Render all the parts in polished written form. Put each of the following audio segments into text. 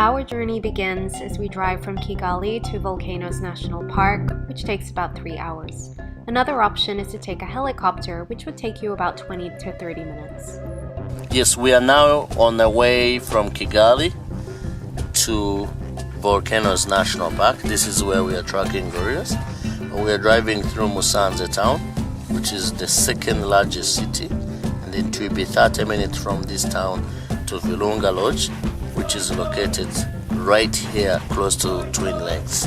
Our journey begins as we drive from Kigali to Volcanoes National Park, which takes about 3 hours. Another option is to take a helicopter, which would take you about 20 to 30 minutes. Yes, we are now on the way from Kigali to Volcanoes National Park. This is where we are tracking gorillas. We are driving through Musanze town, which is the second largest city, and it will be 30 minutes from this town to Birunga Lodge, which is located right here close to Twin Lakes.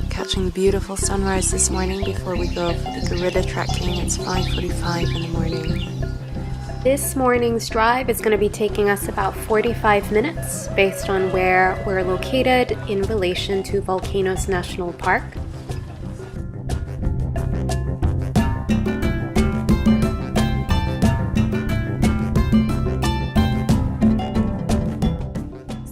Catching the beautiful sunrise this morning before we go for the gorilla trekking. It's 5:45 in the morning. This morning's drive is going to be taking us about 45 minutes based on where we're located in relation to Volcanoes National Park.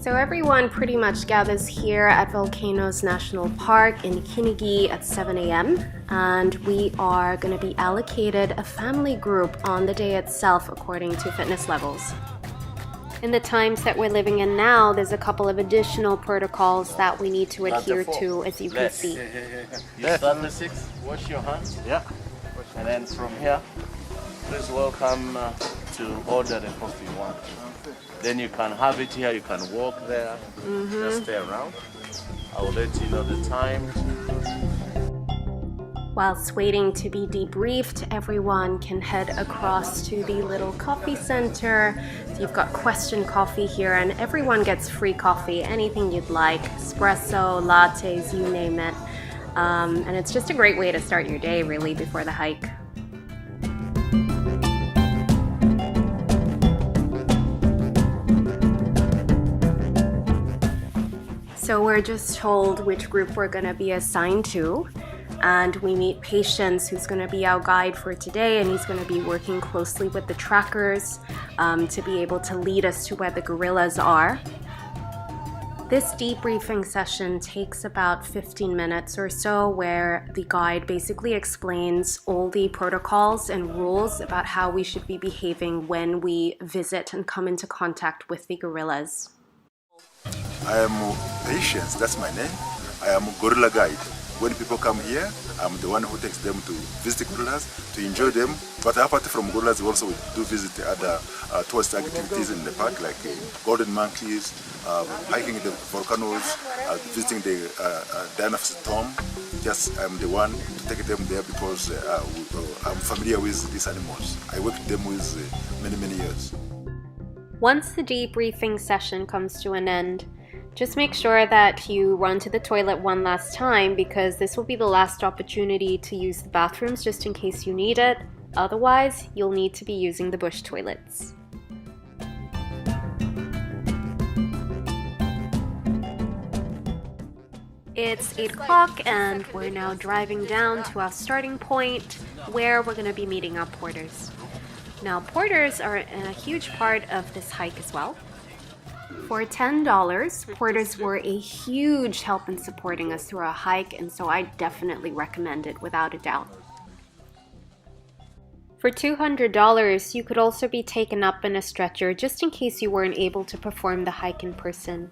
So everyone pretty much gathers here at Volcanoes National Park in Ngagi at 7 a.m. and we are going to be allocated a family group on the day itself according to fitness levels. In the times that we're living in now, there's a couple of additional protocols that we need to adhere to, as you can see. You start the 6, wash your hands. Yeah. And then from here, please welcome to order the coffee you want. Then you can have it here, you can walk there, just stay around. I will let you know the time. Whilst waiting to be debriefed, everyone can head across to the little coffee center. So you've got question coffee here, and everyone gets free coffee, anything you'd like, espresso, lattes, you name it. And it's just a great way to start your day, really, before the hike. So we're just told which group we're going to be assigned to, and we meet Patience, who's going to be our guide for today, and he's going to be working closely with the trackers to be able to lead us to where the gorillas are. This debriefing session takes about 15 minutes or so, where the guide basically explains all the protocols and rules about how we should be behaving when we visit and come into contact with the gorillas. I am Patience, that's my name. I am a gorilla guide. When people come here, I'm the one who takes them to visit gorillas, to enjoy them. But apart from gorillas, we also do visit other tourist activities in the park, like golden monkeys, hiking the volcanoes, visiting the dinosaur tomb. Just I'm the one to take them there because I'm familiar with these animals. I worked with them with many years. Once the debriefing session comes to an end, just make sure that you run to the toilet one last time, because this will be the last opportunity to use the bathrooms just in case you need it. Otherwise, you'll need to be using the bush toilets. It's 8 o'clock and we're now driving down to our starting point where we're going to be meeting our porters. Now, porters are a huge part of this hike as well. For $10, porters were a huge help in supporting us through our hike, and so I definitely recommend it without a doubt. For $200, you could also be taken up in a stretcher just in case you weren't able to perform the hike in person.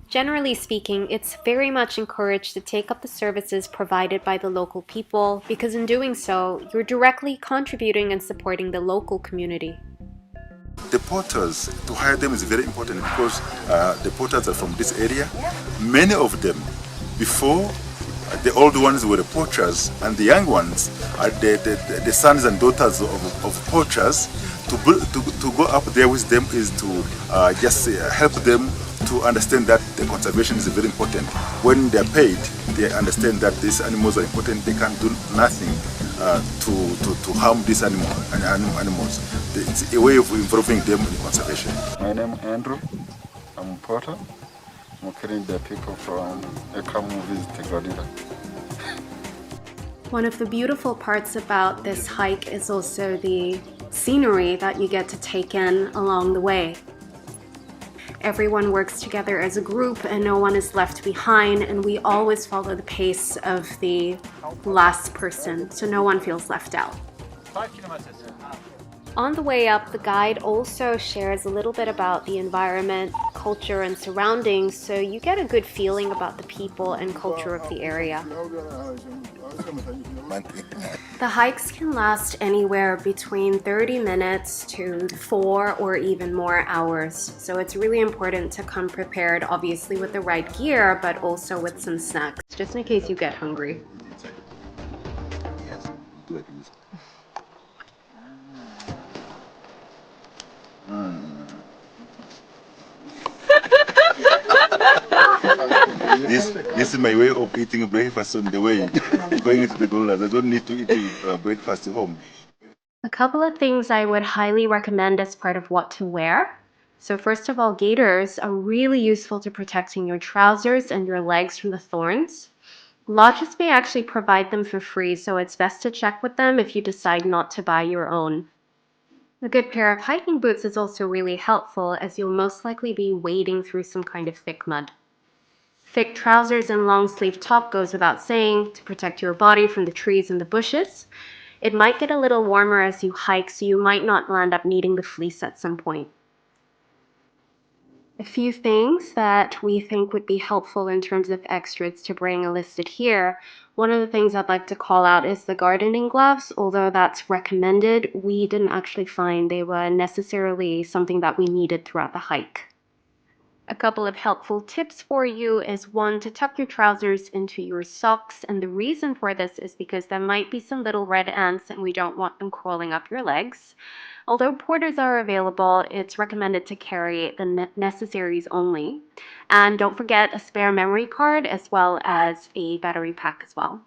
Generally speaking, it's very much encouraged to take up the services provided by the local people, because in doing so, you're directly contributing and supporting the local community. The porters, to hire them is very important because the porters are from this area. Many of them, before, the old ones were the poachers, and the young ones are the sons and daughters of poachers. To go up there with them is to just help them to understand that the conservation is very important. When they're paid, they understand that these animals are important. They can't do nothing to harm these animals. It's a way of involving them in conservation. My name is Andrew. I'm a porter. I'm carrying the people from come visit Gorilla. One of the beautiful parts about this hike is also the scenery that you get to take in along the way. Everyone works together as a group and no one is left behind, and we always follow the pace of the last person, so no one feels left out. 5 kilometers. On the way up, the guide also shares a little bit about the environment, culture, and surroundings, so you get a good feeling about the people and culture of the area. The hikes can last anywhere between 30 minutes to 4 or even more hours, so it's really important to come prepared, obviously with the right gear, but also with some snacks, just in case you get hungry. This is my way of eating breakfast on the way going into the gorillas. I don't need to eat breakfast at home. A couple of things I would highly recommend as part of what to wear. So first of all, gaiters are really useful to protecting your trousers and your legs from the thorns. Lodges may actually provide them for free, so it's best to check with them if you decide not to buy your own. A good pair of hiking boots is also really helpful, as you'll most likely be wading through some kind of thick mud. Thick trousers and long sleeve top goes without saying to protect your body from the trees and the bushes. It might get a little warmer as you hike, so you might not end up needing the fleece at some point. A few things that we think would be helpful in terms of extras to bring are listed here. One of the things I'd like to call out is the gardening gloves. Although that's recommended, we didn't actually find they were necessarily something that we needed throughout the hike. A couple of helpful tips for you is one, to tuck your trousers into your socks, and the reason for this is because there might be some little red ants and we don't want them crawling up your legs. Although porters are available, it's recommended to carry the necessaries only. And don't forget a spare memory card as well as a battery pack as well.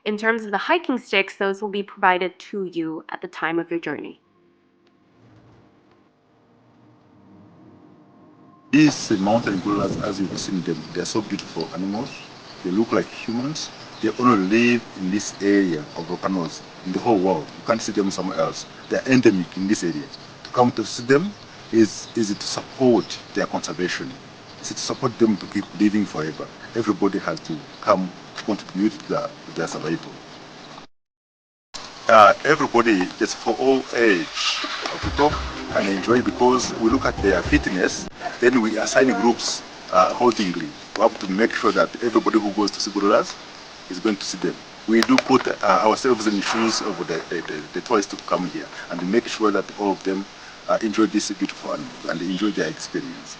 In terms of the hiking sticks, those will be provided to you at the time of your journey. These mountain gorillas, as you've seen them, they are so beautiful animals. They look like humans. They only live in this area of volcanoes in the whole world. You can't see them somewhere else. They are endemic in this area. To come to see them is to support their conservation. Is to support them to keep living forever. Everybody has to come to contribute to their survival. Everybody, just for all age of people, can enjoy, because we look at their fitness, then we assign groups accordingly. We have to make sure that everybody who goes to see gorillas is going to see them. We do put ourselves in the shoes of the tourists to come here and make sure that all of them enjoy this beautiful animal and enjoy their experience.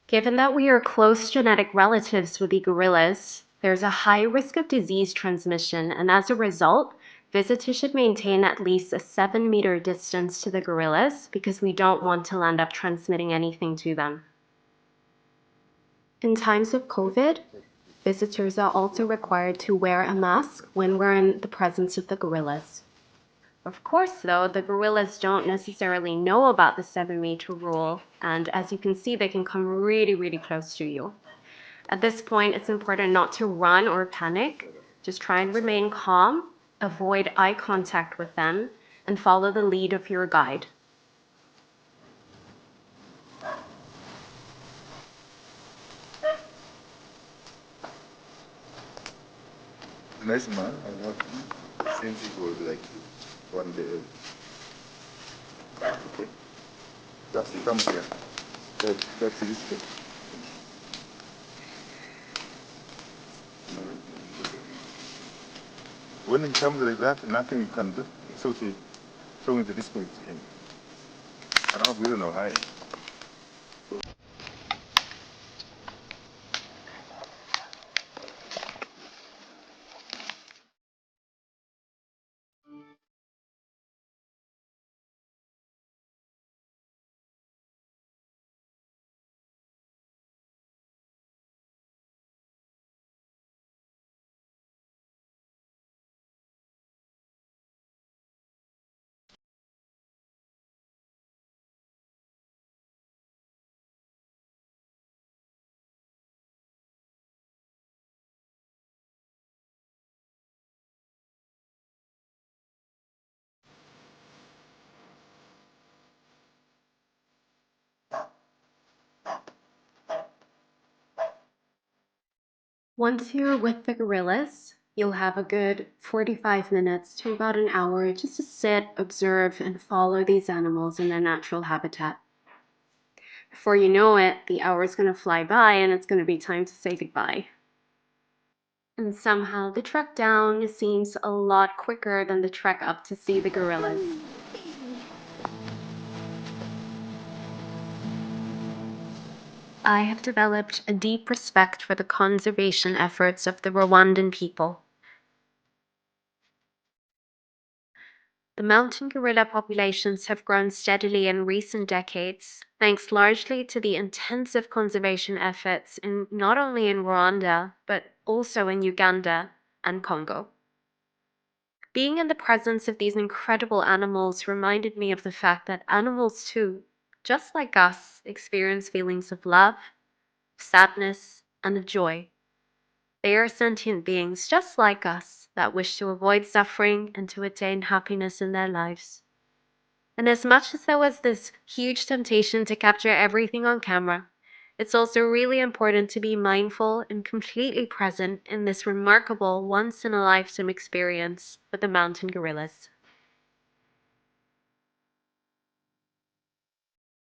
Given that we are close genetic relatives with the gorillas, there's a high risk of disease transmission, and as a result, visitors should maintain at least a 7-meter distance to the gorillas because we don't want to end up transmitting anything to them. In times of COVID, visitors are also required to wear a mask when we're in the presence of the gorillas. Of course, though, the gorillas don't necessarily know about the 7-meter rule, and as you can see, they can come really, really close to you. At this point, it's important not to run or panic. Just try and remain calm, avoid eye contact with them, and follow the lead of your guide. Nice man, I have seen people like one day. Okay. That's come here. That's this thing. When it comes like that, nothing you can do. So to showing the display to him. I don't really know how. Once you're with the gorillas, you'll have a good 45 minutes to about an hour just to sit, observe, and follow these animals in their natural habitat. Before you know it, the hour's going to fly by and it's going to be time to say goodbye. And somehow the trek down seems a lot quicker than the trek up to see the gorillas. I have developed a deep respect for the conservation efforts of the Rwandan people. The mountain gorilla populations have grown steadily in recent decades, thanks largely to the intensive conservation efforts not only in Rwanda, but also in Uganda and Congo. Being in the presence of these incredible animals reminded me of the fact that animals too, just like us, experience feelings of love, sadness, and of joy. They are sentient beings just like us that wish to avoid suffering and to attain happiness in their lives. And as much as there was this huge temptation to capture everything on camera, it's also really important to be mindful and completely present in this remarkable once-in-a-lifetime experience with the mountain gorillas.